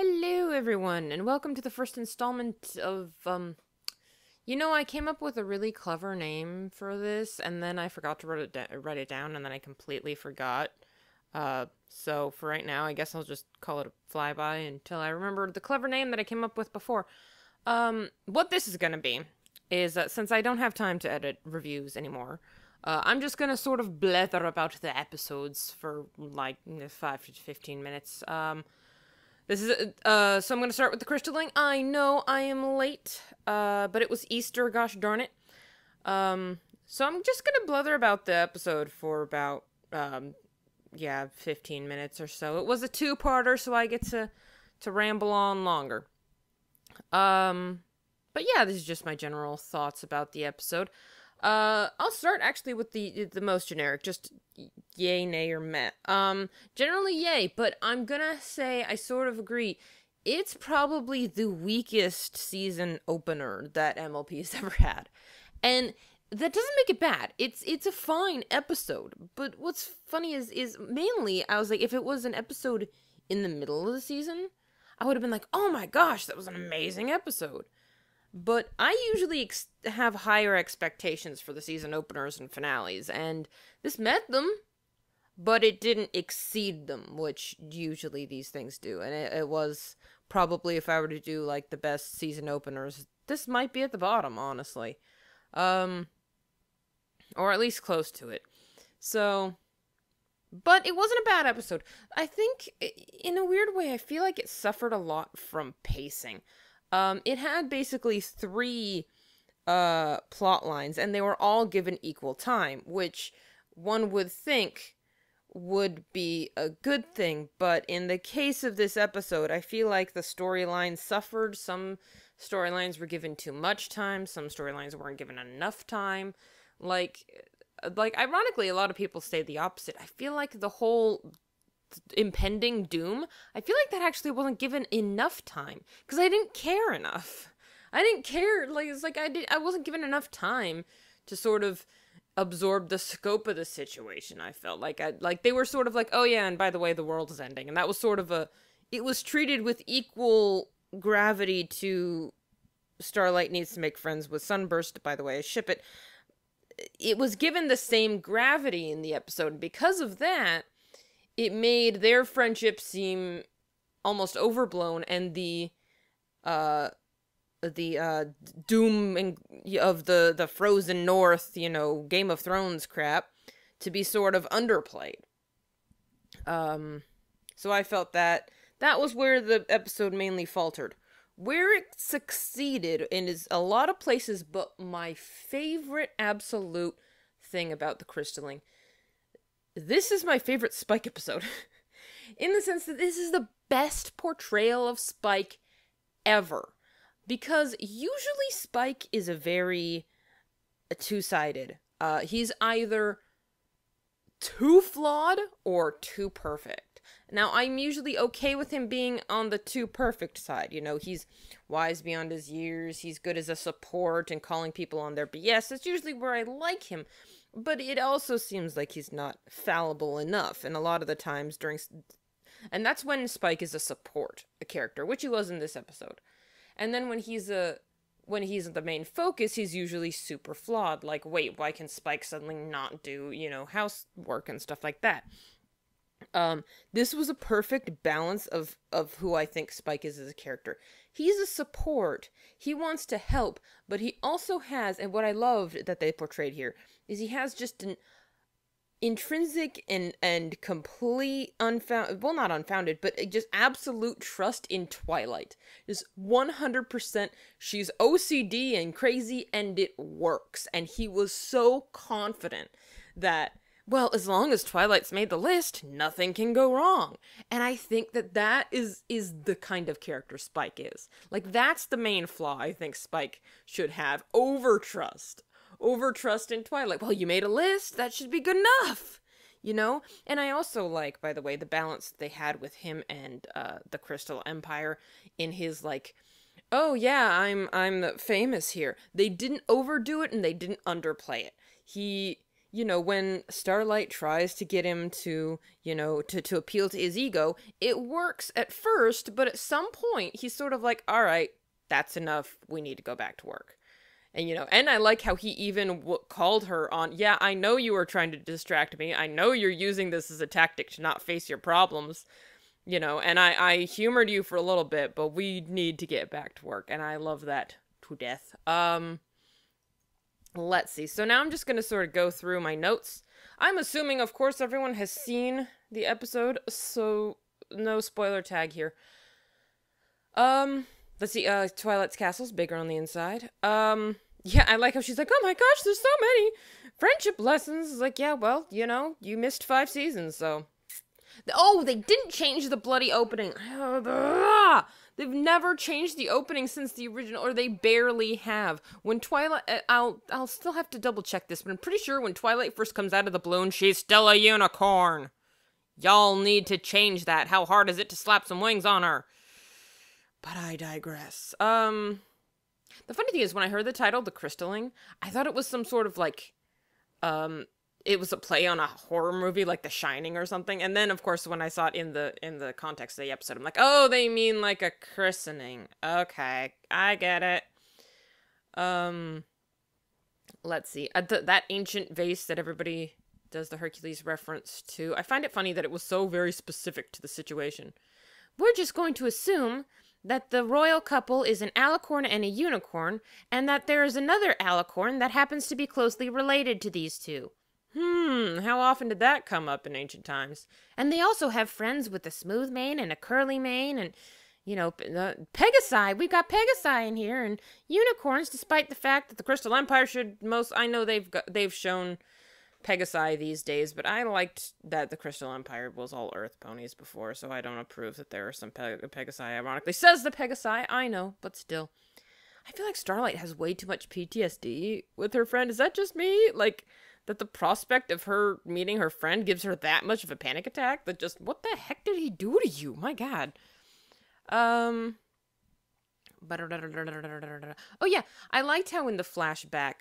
Hello, everyone, and welcome to the first installment of, I came up with a really clever name for this, and then I forgot to write it down, and then I completely forgot. So for right now, I guess I'll just call it a flyby until I remember the clever name that I came up with before. What this is gonna be is that since I don't have time to edit reviews anymore, I'm just gonna sort of blather about the episodes for, 5 to 15 minutes. This is, so I'm gonna start with the crystalline. I know I am late, but it was Easter, gosh darn it. So I'm just gonna blather about the episode for about, 15 minutes or so. It was a two-parter, so I get to ramble on longer. But yeah, this is just my general thoughts about the episode. I'll start actually with the most generic, just yay, nay, or meh. Generally yay, but I'm gonna say I sort of agree. It's probably the weakest season opener that MLP's ever had. And that doesn't make it bad. It's a fine episode. But what's funny is mainly, I was like, if it was an episode in the middle of the season, I would have been like, oh my gosh, that was an amazing episode. But I usually have higher expectations for the season openers and finales, and this met them, but it didn't exceed them, which usually these things do. And it was probably, if I were to do like the best season openers, this might be at the bottom, honestly. Or at least close to it. So, but it wasn't a bad episode. I think, in a weird way, I feel like it suffered a lot from pacing. It had basically three plot lines, and they were all given equal time, which one would think would be a good thing, but in the case of this episode, I feel like the storylines suffered. Some storylines were given too much time, some storylines weren't given enough time. Like, ironically, a lot of people say the opposite. I feel like the whole impending doom, I feel like that actually wasn't given enough time because I didn't care enough. I didn't care. It's like I wasn't given enough time to sort of absorb the scope of the situation. I felt like they were sort of like, oh yeah, and by the way, the world is ending, and that was sort of it was treated with equal gravity to Starlight needs to make friends with Sunburst. By the way, I ship it. It was given the same gravity in the episode, and because of that, it made their friendship seem almost overblown, and the doom of the frozen north, Game of Thrones crap, to be sort of underplayed. So I felt that was where the episode mainly faltered. Where it succeeded in is a lot of places, but my favorite absolute thing about the crystalline, this is my favorite Spike episode. In the sense that this is the best portrayal of Spike ever. Because usually Spike is a very two-sided. He's either too flawed or too perfect. Now, I'm usually okay with him being on the too perfect side. He's wise beyond his years, he's good as a support and calling people on their BS. That's usually where I like him. But it also seems like he's not fallible enough, and a lot of the times and that's when Spike is a support, a character, which he was in this episode. And then when he's the main focus, he's usually super flawed. Like, wait, why can Spike suddenly not do, housework and stuff like that? This was a perfect balance of who I think Spike is as a character. He's a support. He wants to help, but he also has, and what I loved that they portrayed here, is he has just an intrinsic and complete not unfounded, but just absolute trust in Twilight. Just 100%, she's OCD and crazy, and it works. And he was so confident that, well, as long as Twilight's made the list, nothing can go wrong. And I think that is the kind of character Spike is. Like, that's the main flaw I think Spike should have. Overtrust in Twilight. Well, you made a list, that should be good enough, And I also like, by the way, the balance they had with him and the Crystal Empire in his, like, oh yeah, I'm famous here. They didn't overdo it and they didn't underplay it. when Starlight tries to get him to, to appeal to his ego, it works at first, but at some point he's sort of like, all right, that's enough. We need to go back to work. And I like how he even called her on, yeah, I know you were trying to distract me. I know you're using this as a tactic to not face your problems, and I humored you for a little bit, but we need to get back to work. And I love that to death. Let's see. So now I'm just going to sort of go through my notes. I'm assuming, of course, everyone has seen the episode, so no spoiler tag here. Let's see. Twilight's castle's bigger on the inside. Yeah, I like how she's like, oh my gosh, there's so many friendship lessons. It's like, yeah, well, you missed 5 seasons, so. Oh, they didn't change the bloody opening. They've never changed the opening since the original, or they barely have. When Twilight, I'll still have to double check this, but I'm pretty sure when Twilight first comes out of the balloon, she's still a unicorn. Y'all need to change that. How hard is it to slap some wings on her? But I digress. The funny thing is, when I heard the title, The Crystalling, I thought it was some sort of like, it was a play on a horror movie like The Shining or something. And then, of course, when I saw it in the context of the episode, I'm like, oh, they mean like a christening. Okay, I get it. Let's see. That ancient vase that everybody does the Hercules reference to, I find it funny that it was so very specific to the situation. We're just going to assume that the royal couple is an alicorn and a unicorn, and that there is another alicorn that happens to be closely related to these two. How often did that come up in ancient times? And they also have friends with a smooth mane and a curly mane, and, Pegasi. We've got Pegasi in here, and unicorns, despite the fact that the Crystal Empire I know they've shown Pegasi these days, but I liked that the Crystal Empire was all Earth ponies before, so I don't approve that there are some Pegasi. Ironically, says the Pegasi. I know, but still. I feel like Starlight has way too much PTSD with her friend. Is that just me? Like, that the prospect of her meeting her friend gives her that much of a panic attack? That just, what the heck did he do to you? My God. Oh yeah, I liked how in the flashback.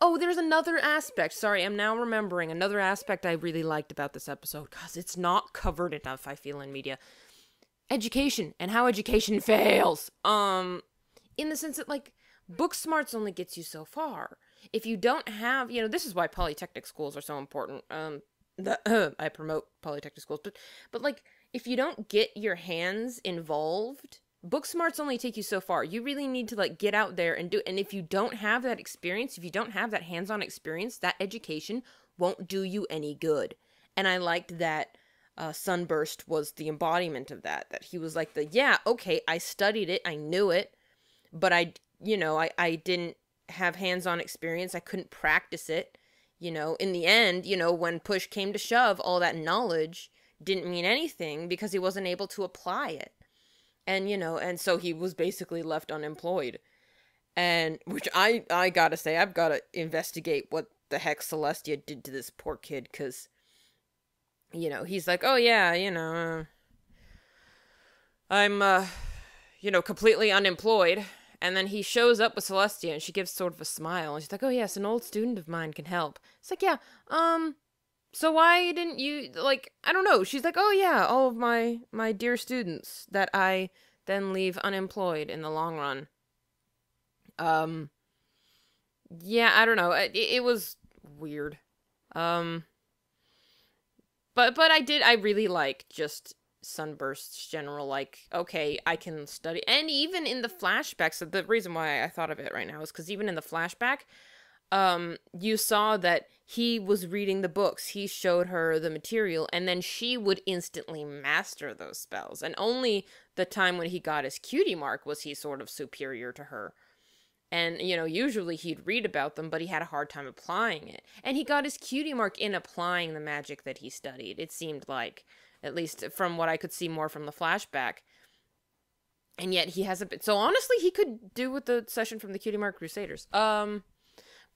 Oh, there's another aspect. Sorry, I'm now remembering another aspect I really liked about this episode, because it's not covered enough, I feel, in media. Education, and how education fails. In the sense that, like, book smarts only gets you so far. If you don't have, this is why polytechnic schools are so important. I promote polytechnic schools, but like, if you don't get your hands involved, book smarts only take you so far. You really need to, like, get out there and do it. And if you don't have that experience, if you don't have that hands-on experience, that education won't do you any good. And I liked that Sunburst was the embodiment of that. That he was like okay, I studied it, I knew it, but I didn't have hands-on experience. I couldn't practice it. In the end, when push came to shove, all that knowledge didn't mean anything because he wasn't able to apply it. And so he was basically left unemployed. And, which I gotta say, I've gotta investigate what the heck Celestia did to this poor kid, because, he's like, oh yeah, I'm, completely unemployed. And then he shows up with Celestia, and she gives sort of a smile, and she's like, oh yes, an old student of mine can help. It's like, yeah, so why didn't you, like, I don't know. She's like, oh yeah, all of my dear students that I then leave unemployed in the long run. Yeah, I don't know. It was weird. But I really like just Sunburst's general, like, okay, I can study. And even in the flashbacks, so the reason why I thought of it right now is because even in the flashback, you saw that he was reading the books. He showed her the material, and then she would instantly master those spells. And only the time when he got his cutie mark was he sort of superior to her. And, usually he'd read about them, but he had a hard time applying it. And he got his cutie mark in applying the magic that he studied, it seemed like. At least from what I could see more from the flashback. And yet he has a bit. So honestly, he could do with the session from the Cutie Mark Crusaders.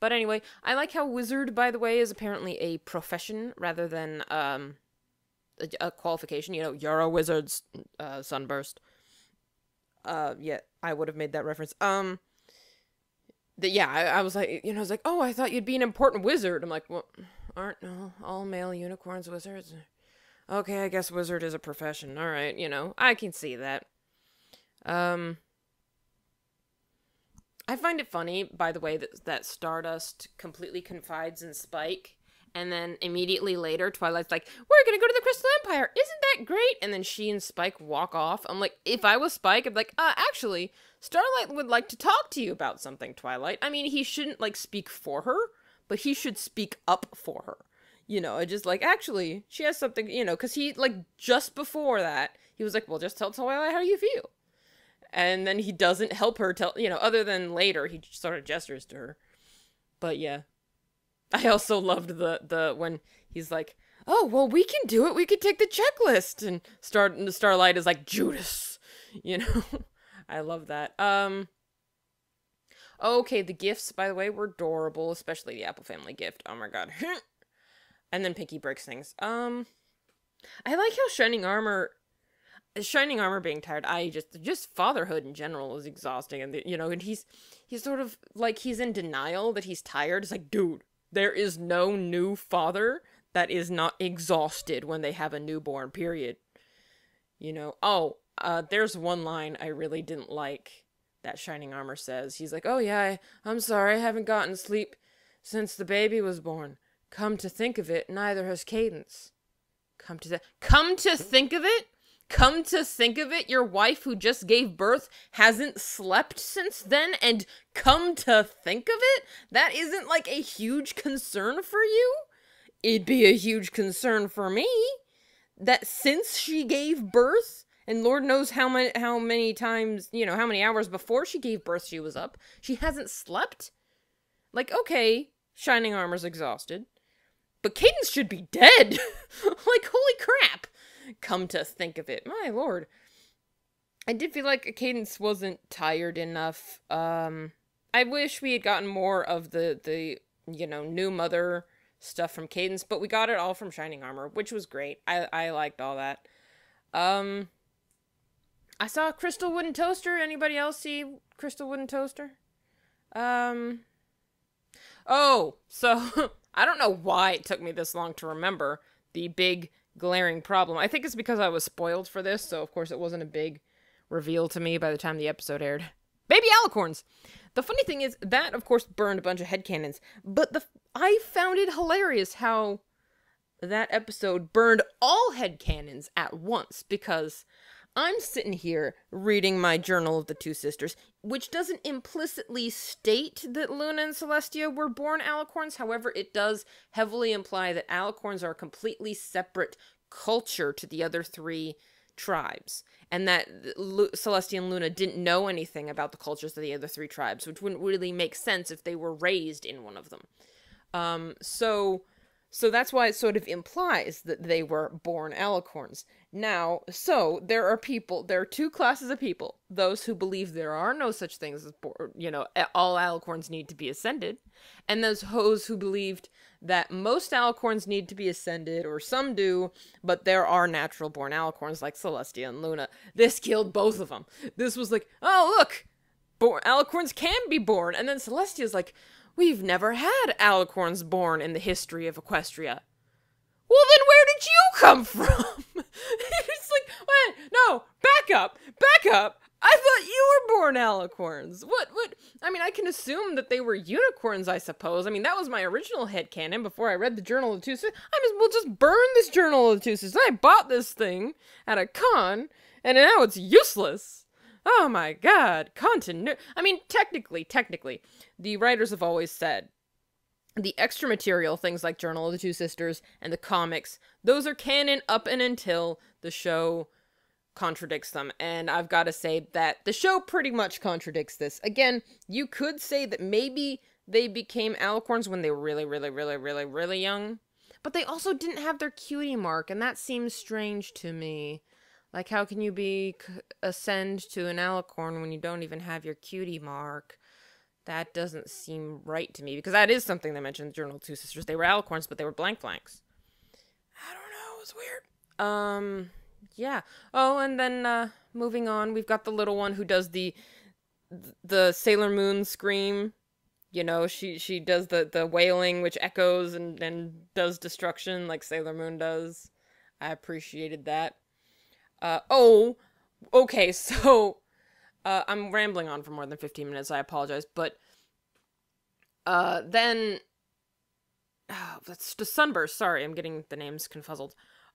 But anyway, I like how wizard, by the way, is apparently a profession rather than a qualification. You're a wizard, Sunburst. Yeah, I would have made that reference. Yeah, I was like, I was like, oh, I thought you'd be an important wizard. I'm like, well, aren't no all male unicorns wizards? Okay, I guess wizard is a profession. All right, I can see that. Um, I find it funny, by the way, that Stardust completely confides in Spike, and then immediately later, Twilight's like, "We're gonna go to the Crystal Empire. Isn't that great?" And then she and Spike walk off. I'm like, if I was Spike, I'd be like, actually, Starlight would like to talk to you about something, Twilight. I mean, he shouldn't like speak for her, but he should speak up for her. I just like, actually, she has something, because he like just before that, he was like, well, just tell Twilight how you feel. And then he doesn't help her tell, other than later, he sort of gestures to her. But yeah. I also loved the when he's like, oh, well, we can do it. We could take the checklist. And Starlight is like, Judas. I love that. Okay, the gifts, by the way, were adorable, especially the Apple Family gift. Oh my god. And then Pinky breaks things. I like how Shining Armor being tired, just fatherhood in general is exhausting, and and he's sort of like, he's in denial that he's tired. It's like, dude, there is no new father that is not exhausted when they have a newborn, period. There's one line I really didn't like that Shining Armor says. He's like, oh yeah, I'm sorry, I haven't gotten sleep since the baby was born. Come to think of it, neither has Cadence. Come to think of it? Come to think of it, your wife who just gave birth hasn't slept since then, and come to think of it, that isn't like a huge concern for you? It'd be a huge concern for me. That since she gave birth, and Lord knows how many times, how many hours before she gave birth she was up, she hasn't slept? Like, okay, Shining Armor's exhausted, but Cadence should be dead. Like, holy crap. Come to think of it, my lord. I did feel like Cadence wasn't tired enough. I wish we had gotten more of the new mother stuff from Cadence, but we got it all from Shining Armor, which was great. I liked all that. I saw Crystal Wooden Toaster. Anybody else see Crystal Wooden Toaster? Oh, so I don't know why it took me this long to remember the big glaring problem. I think it's because I was spoiled for this, so of course it wasn't a big reveal to me by the time the episode aired. Baby alicorns! The funny thing is, that of course burned a bunch of headcanons, but I found it hilarious how that episode burned all headcanons at once, because I'm sitting here reading my Journal of the Two Sisters, which doesn't implicitly state that Luna and Celestia were born alicorns. However, it does heavily imply that alicorns are a completely separate culture to the other three tribes, and that Celestia and Luna didn't know anything about the cultures of the other three tribes, which wouldn't really make sense if they were raised in one of them. So that's why it sort of implies that they were born alicorns. Now, so there are two classes of people: those who believe there are no such things as all alicorns need to be ascended, and those who believed that most alicorns need to be ascended, or some do, but there are natural born alicorns like Celestia and Luna. This killed both of them. This was like, oh look, alicorns can be born, and then Celestia's like, we've never had alicorns born in the history of Equestria. Well, then where did you come from? It's like, what? No, back up. I thought you were born alicorns. What? I mean, I can assume that they were unicorns, I suppose. I mean, that was my original headcanon before I read the Journal of the Two Sisters. I might as well just burn this Journal of the Two Sisters. I bought this thing at a con, and now it's useless. Oh my god, I mean, technically, the writers have always said the extra material, things like Journal of the Two Sisters and the comics, those are canon up and until the show contradicts them. And I've got to say that the show pretty much contradicts this. Again, you could say that maybe they became alicorns when they were really, really, really, really, really young, but they also didn't have their cutie mark, and that seems strange to me. Like, how can you ascend to an alicorn when you don't even have your cutie mark? That doesn't seem right to me, because that is something they mentioned in the Journal of Two Sisters. They were alicorns, but they were blanks. I don't know, it was weird. Yeah. Oh, and then, moving on, we've got the little one who does the Sailor Moon scream You know, she does the wailing, which echoes and does destruction like Sailor Moon does. I appreciated that. Oh, okay, so I'm rambling on for more than 15 minutes. I apologize, but then that's the Sunburst. Sorry, I'm getting the names confuzzled.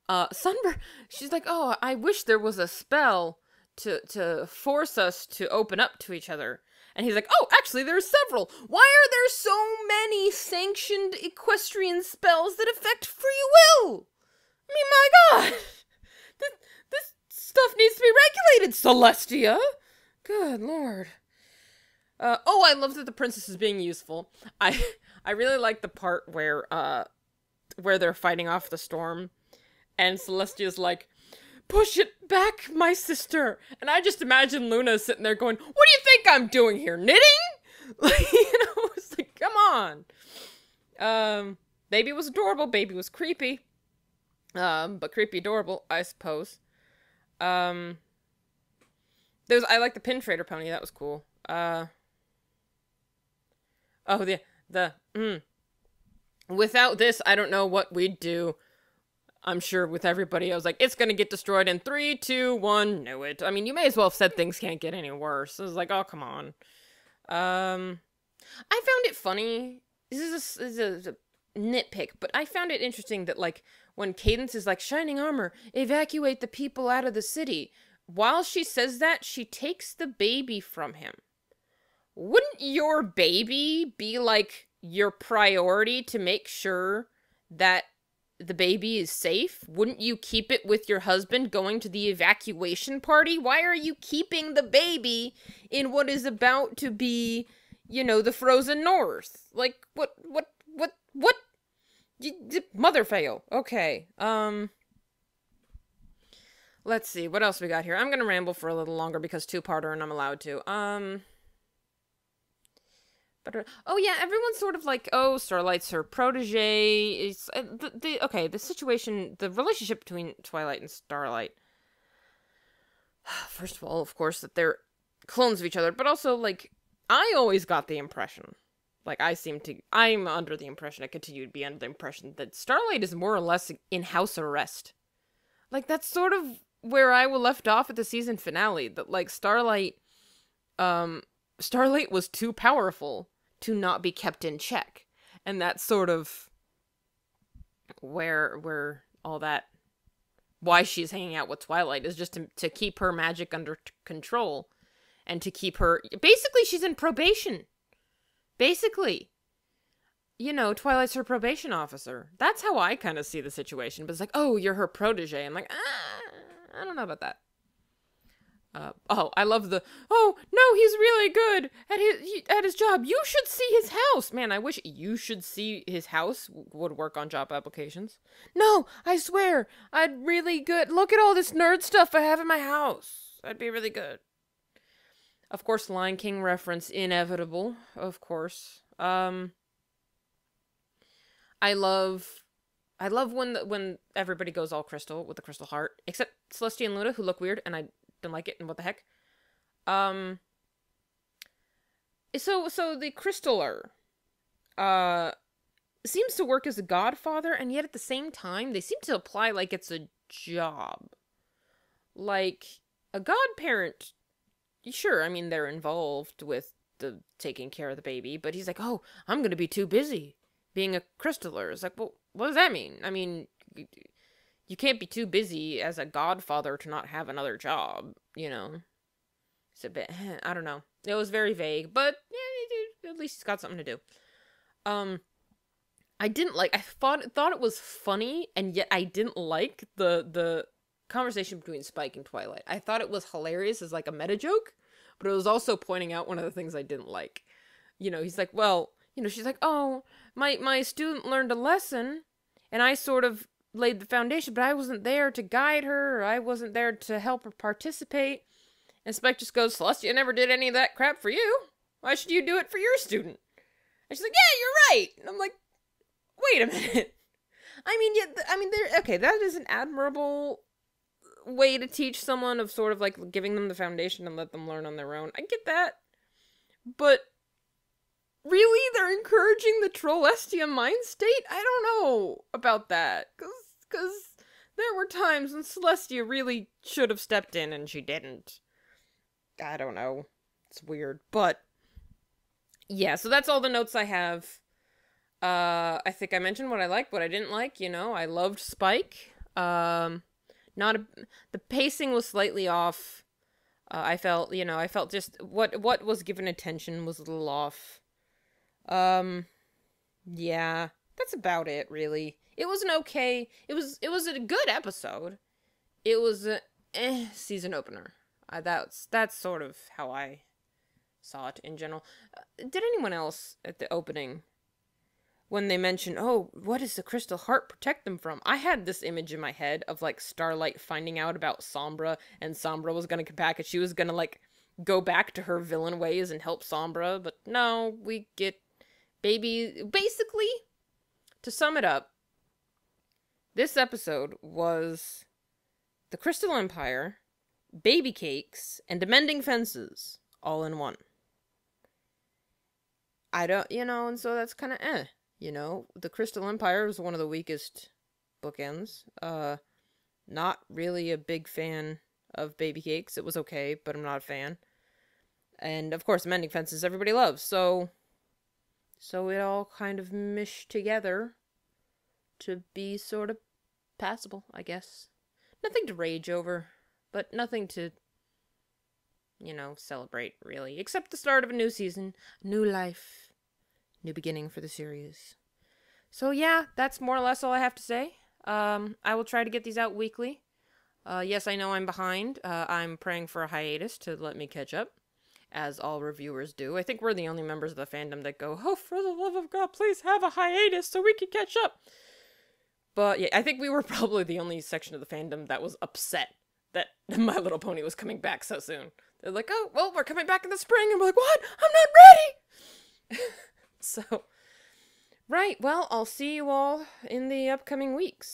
Sunburst. She's like, oh, I wish there was a spell to force us to open up to each other. And he's like, oh, actually, there's several. Why are there so many sanctioned equestrian spells that affect free will? I mean, my God, this stuff needs to be regulated, Celestia. Good Lord. Oh, I love that the princess is being useful. I really like the part where they're fighting off the storm, and Celestia's like, push it back, my sister. And I just imagine Luna sitting there going, what do you think I'm doing here, knitting? Like, you know, it's like, come on. Baby was adorable, baby was creepy. But creepy adorable, I suppose. I like the pin trader pony, that was cool. Without this, I don't know what we'd do. I'm sure with everybody, I was like, it's gonna get destroyed in 3, 2, 1, know it. I mean, you may as well have said things can't get any worse. I was like, oh, come on. I found it funny. This is a nitpick, but I found it interesting that, like, when Cadence is like, shining armor, evacuate the people out of the city, while she says that, she takes the baby from him. Wouldn't your baby be, like, your priority to make sure that the baby is safe? Wouldn't you keep it with your husband going to the evacuation party? Why are you keeping the baby in what is about to be, you know, the frozen north? Like, what? Mother fail. Okay, let's see, what else we got here? I'm gonna ramble for a little longer because two-parter and I'm allowed to. Oh yeah, everyone's sort of like, oh, Starlight's her protege. It's the situation, the relationship between Twilight and Starlight. First of all, of course, that they're clones of each other, but also, like, I always got the impression, like, I'm under the impression, I continue to be under the impression that Starlight is more or less in house arrest. Like, that's sort of where I left off at the season finale, that, like, Starlight was too powerful to not be kept in check. And that's sort of where all that, why she's hanging out with Twilight, is just to keep her magic under control. And to keep her, basically she's in probation. Basically. You know, Twilight's her probation officer. That's how I kind of see the situation. But it's like, oh, you're her protege. I'm like, I don't know about that. I love oh, no, he's really good at his job. You should see his house. Man, I wish you should see his house would work on job applications. No, I swear, I'd really good. Look at all this nerd stuff I have in my house. I'd be really good. Of course, Lion King reference inevitable, of course. I love when everybody goes all crystal with the crystal heart, except Celestia and Luna, who look weird, and I don't like it, and what the heck. So the Crystaller, seems to work as a godfather, and yet at the same time, they seem to apply like it's a job. Like, a godparent, sure, I mean, they're involved with the taking care of the baby, but he's like, oh, I'm gonna be too busy being a Crystaller. It's like, well, what does that mean? I mean, you can't be too busy as a godfather to not have another job, you know? It's a bit, I don't know. It was very vague, but yeah, at least he's got something to do. I thought it was funny, and yet I didn't like the conversation between Spike and Twilight. I thought it was hilarious as, like, a meta joke, but it was also pointing out one of the things I didn't like. You know, he's like, well, you know, she's like, oh, my student learned a lesson, and I sort of laid the foundation, but I wasn't there to guide her, or I wasn't there to help her participate. And Spike just goes, Celestia never did any of that crap for you. Why should you do it for your student? And she's like, yeah, you're right. And I'm like, wait a minute. That is an admirable way to teach someone, of sort of like giving them the foundation and let them learn on their own. I get that. But Really? They're encouraging the Trollestia mind state? I don't know about that. Cause there were times when Celestia really should have stepped in and she didn't. I don't know. It's weird. But, yeah, so that's all the notes I have. I think I mentioned what I liked, what I didn't like. You know, I loved Spike. Not a, the pacing was slightly off. I felt just what was given attention was a little off. Yeah, that's about it, really. It was an okay. It was a good episode. It was a season opener. That's sort of how I saw it in general. Did anyone else at the opening, when they mentioned, oh, what does the crystal heart protect them from? I had this image in my head of, like, Starlight finding out about Sombra, and Sombra was gonna come back, and she was gonna, like, go back to her villain ways and help Sombra, but no, we get baby. Basically, to sum it up, this episode was the Crystal Empire, baby cakes, and mending fences all in one. I don't, and so that's kind of the Crystal Empire was one of the weakest bookends. Not really a big fan of baby cakes. It was okay, but I'm not a fan. And of course, mending fences everybody loves, so it all kind of mished together to be sort of passable, I guess. Nothing to rage over, but nothing to, celebrate, really. Except the start of a new season, new life, new beginning for the series. So yeah, that's more or less all I have to say. I will try to get these out weekly. Yes, I know I'm behind. I'm praying for a hiatus to let me catch up, as all reviewers do. I think we're the only members of the fandom that go, oh, for the love of God, please have a hiatus so we can catch up. But yeah, I think we were probably the only section of the fandom that was upset that My Little Pony was coming back so soon. They're like, oh, well, we're coming back in the spring. And we're like, what? I'm not ready! So, right, well, I'll see you all in the upcoming weeks.